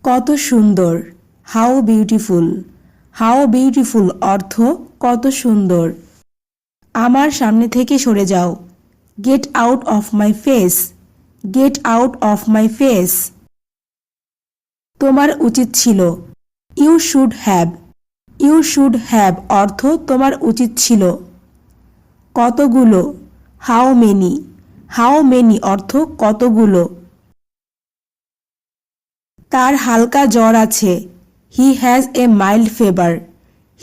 কত সুন্দর, how beautiful. How beautiful অর্থ কত সুন্দর। আমার সামনে থেকে সরে যাও, get out of my face. Get out of my face. তোমার উচিত ছিল, you should have. You should have অর্থ তোমার উচিত ছিল। কতগুলো, হাউ মেনি। হাউ মেনি অর্থ কতগুলো। তার হালকা জ্বর আছে, he has a mild fever.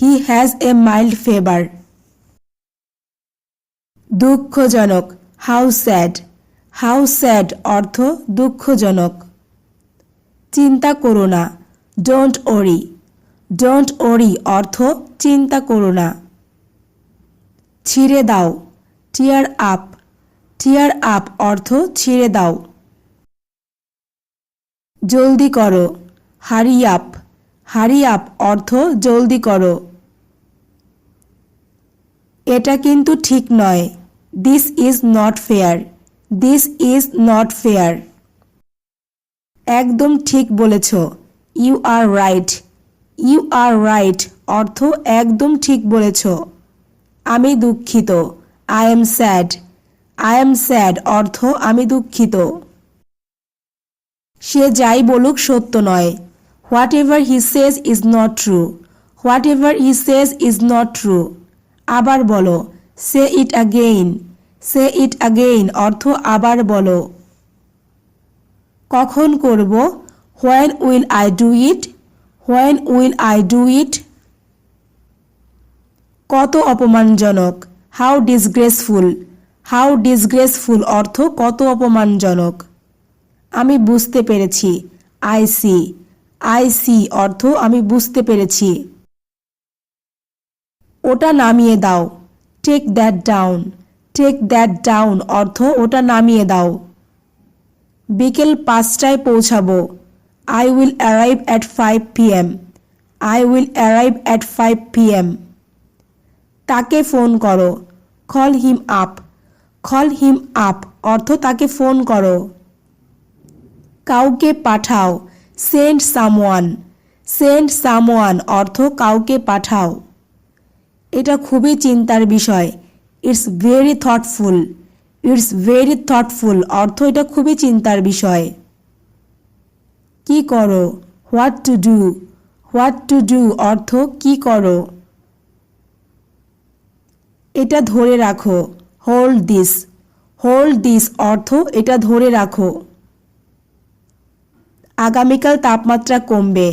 He has a mild fever. দুঃখজনক, হাউ স্যাড। হাউ স্যাড অর্থ দুঃখজনক। চিন্তা করো না, ডোন্ট ওরি। ডোন্ট ওরি অর্থ চিন্তা করো না। ছিঁড়ে দাও, টিয়ার আপ। টিয়ার আপ অর্থ ছিঁড়ে দাও। জলদি করো, হারি আপ। হারি আপ অর্থ জলদি করো। এটা কিন্তু ঠিক নয়, this is not fair. This is not fair. একদম ঠিক বলেছ, you are right. You are right অর্থ একদম ঠিক বলেছ। আমি দুঃখিত, I am sad. I am sad অর্থ আমি দুঃখিত। সে যাই বলুক সত্য নয়, whatever he says is not true. Whatever he says is not true. আবার বলো, say it again. Say it again অর্থ আবার বলো। কখন করব, when will I do it. When will I do it. কত অপমানজনক, হাউ ডিসগ্রেসফুল। হাউ ডিসগ্রেসফুল অর্থ কত অপমানজনক। আমি বুঝতে পেরেছি, আই সি। আই সি অর্থ আমি বুঝতে পেরেছি। ওটা নামিয়ে দাও, take that down. Take that down অর্থ ওটা নামিয়ে দাও। বিকেল 5টায় পৌঁছাবো, I will arrive at 5 PM। I will arrive at 5 PM। তাকে ফোন করো, call him up. Call him up অর্থ তাকে ফোন করো। কাউকে পাঠাও, সেন্ড সামওয়ান। সেন্ড সামওয়ান অর্থ কাউকে পাঠাও। এটা খুবই চিন্তার বিষয়, it's very thoughtful. It's very thoughtful অর্থ এটা খুবই চিন্তার বিষয়। কি করো, what to do. What to do অর্থ কি করো। এটা ধরে রাখো, হোল্ড দিস। হোল্ড দিস অর্থ এটা ধরে রাখো। আগামীকাল তাপমাত্রা কমবে,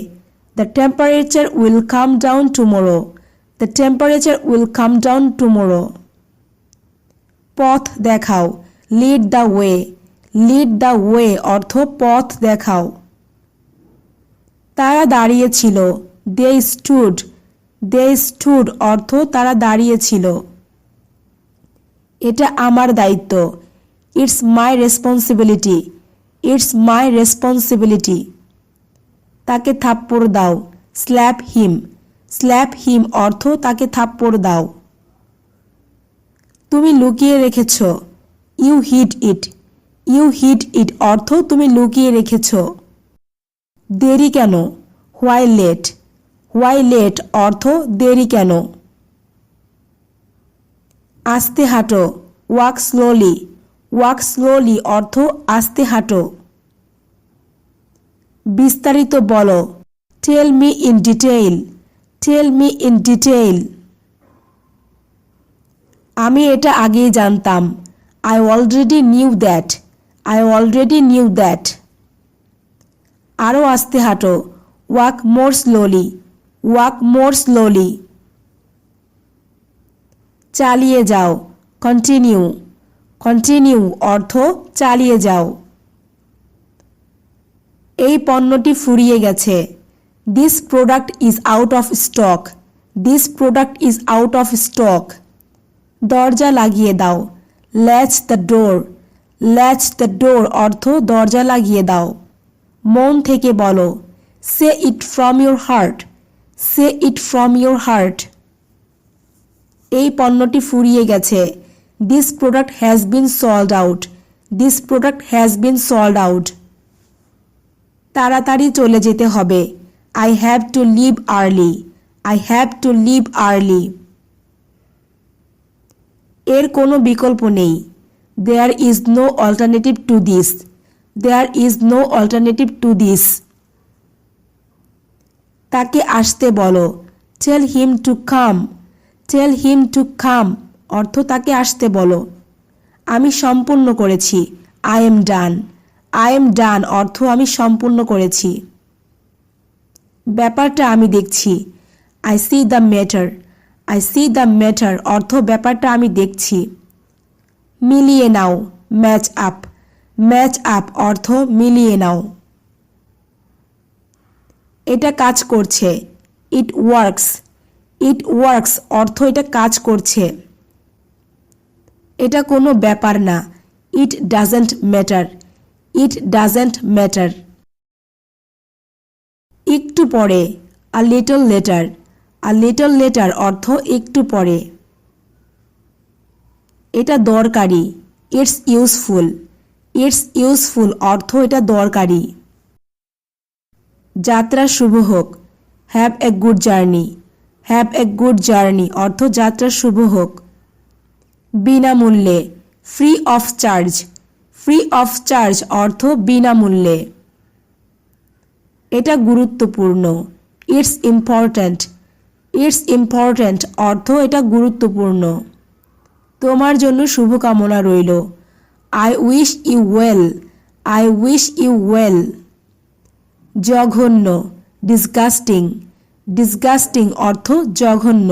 the temperature will come down tomorrow. The temperature will come down tomorrow. পথ দেখাও, lead the way. Lead the way অর্থ পথ দেখাও। তারা দাঁড়িয়েছিল, দে স্টুড। দে স্টুড অর্থ তারা দাঁড়িয়েছিল। এটা আমার দায়িত্ব, it's my responsibility. It's my responsibility. তাকে থাপ্পড় দাও, স্ল্যাপ হিম। স্ল্যাপ হিম অর্থ তাকে থাপ্পড় দাও। তুমি লুকিয়ে রেখেছ, ইউ হিড ইট। ইউ হিড ইট অর্থ তুমি লুকিয়ে রেখেছ। দেরি কেন, হোয়াই লেট। হোয়াই লেট অর্থ দেরি কেন। আস্তে হাঁটো, ওয়াক স্লোলি। ওয়াক স্লোলি অর্থ আস্তে হাঁটো। বিস্তারিত বলো, tell me in detail. Tell me in detail. আমি এটা আগেই জানতাম, I already knew that. I already knew that. আরও আস্তে হাঁটো, walk more slowly. Walk more slowly. চালিয়ে যাও, কন্টিনিউ। কন্টিনিউ অর্থ চালিয়ে যাও। এই পণ্যটি ফুরিয়ে গেছে, this product is out of stock. This product is out of stock. দরজা লাগিয়ে দাও, latch the door. Latch the door অর্থ দরজা লাগিয়ে দাও। মন থেকে বলো, say it from your heart. Say it from your heart. এই পণ্যটি ফুরিয়ে গেছে, this product has been sold out. This product has been sold out. তাড়াতাড়ি চলে যেতে হবে। I have to leave early. I have to leave early. এর কোনো বিকল্প নেই। There is no alternative to this. There is no alternative to this. তাকে আসতে বলো। Tell him to come. Tell him to come অর্থ তাকে আসতে বলো। আমি সম্পূর্ণ করেছি। I am done. I am done অর্থ আমি সম্পূর্ণ করেছি। ব্যাপারটা আমি দেখছি। I see the matter. I see the matter অর্থ ব্যাপারটা আমি দেখছি। মিলিয়ে নাও। Match up. ম্যাচ আপ অর্থ মিলিয়ে নাও। এটা কাজ করছে। It works. It works অর্থ এটা কাজ করছে। এটা কোনো ব্যাপার না। It doesn't matter. It doesn't matter. একটু পরে। A little later. A little later অর্থ একটু পরে। এটা দরকারি। It's useful. It's useful অর্থ এটা দরকারি। যাত্রা শুভ হোক। Have a good journey. Have a good journey অর্থ যাত্রা শুভ হোক। বিনামূল্যে। Free of charge. Free of charge অর্থ বিনামূল্যে। এটা গুরুত্বপূর্ণ। It's important. It's important অর্থ এটা গুরুত্বপূর্ণ। তোমার জন্য শুভকামনা রইল। I wish you well. I wish you well. জঘন্য। Disgusting. Disgusting অর্থ জঘন্য।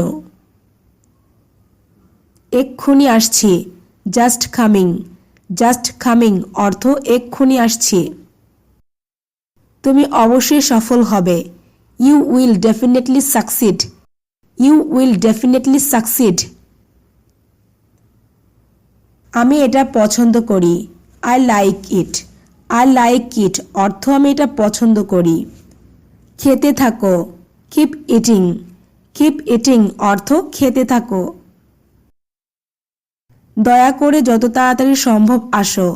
এক্ষুনি আসছি। Just coming. Just coming অর্থ এক্ষুনি আসছি। তুমি অবশ্যই সফল হবে। You will definitely succeed. You will definitely succeed. আমি এটা পছন্দ করি। I like it. I like it অর্থ আমি এটা পছন্দ করি। খেতে থাকো। Keep eating. Keep eating অর্থ খেতে থাকো। দয়া করে যত তাড়াতাড়ি সম্ভব আসো।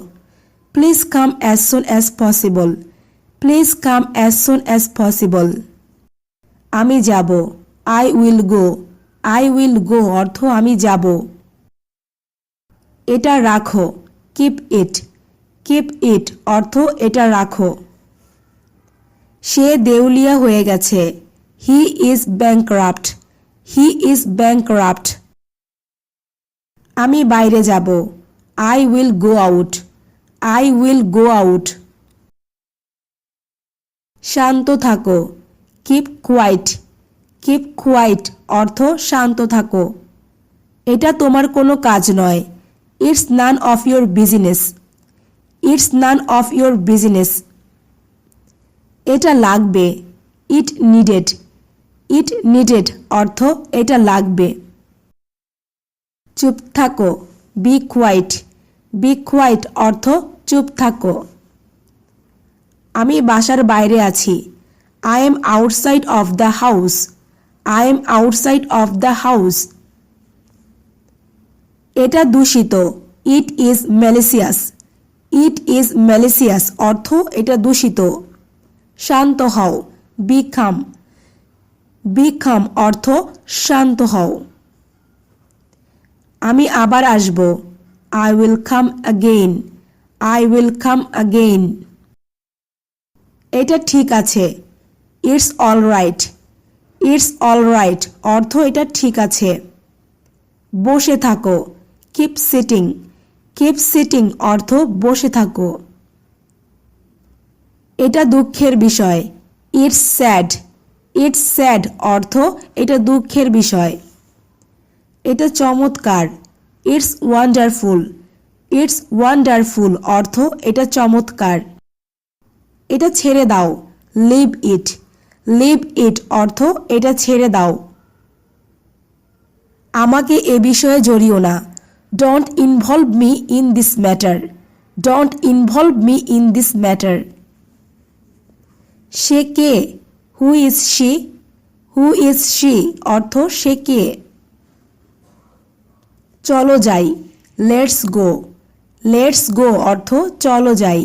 Please come as soon as possible. Please come as soon as possible. আমি যাব। I will go. I will go অর্থ আমি যাব। এটা রাখো। Keep it. Keep it অর্থ এটা রাখো। সে দেউলিয়া হয়ে গেছে। He is bankrupt. He is bankrupt. আমি বাইরে যাব। I will go out. I will go out. শান্ত থাকো। Keep quiet. Keep quiet অর্থ শান্ত থাকো। এটা তোমার কোনো কাজ নয়। It's none of your business. It's none of your business. এটা লাগবে। It needed. It needed অর্থ এটা লাগবে। চুপ থাকো। Be quiet. Be quiet অর্থ চুপ থাকো। আমি বাসার বাইরে আছি। I am outside of the house. I am outside of the house. এটা দূষিত। It is malicious. It is malicious অর্থ এটা দূষিত। শান্ত হও। Be calm. Be calm অর্থ শান্ত হও। আমি আবার আসব। I will come again. I will come again. এটা ঠিক আছে। It's all right. It's all right অর্থ এটা ঠিক আছে। বসে থাকো। Keep sitting. Keep sitting অর্থ বসে থাকো। এটা দুঃখের বিষয়। It's sad. It's sad অর্থ এটা দুঃখের বিষয়। এটা চমৎকার। It's wonderful. It's wonderful অর্থ এটা চমৎকার। এটা ছেড়ে দাও। Leave it. Leave it অর্থ এটা ছেড়ে দাও। আমাকে এ বিষয়ে জড়িও না। Don't involve me in this matter. Don't involve me in this matter. Say K? Who is she? Who is she অর্থ সে কে? চলো যাই। Let's go. Let's go অর্থ চলো যাই।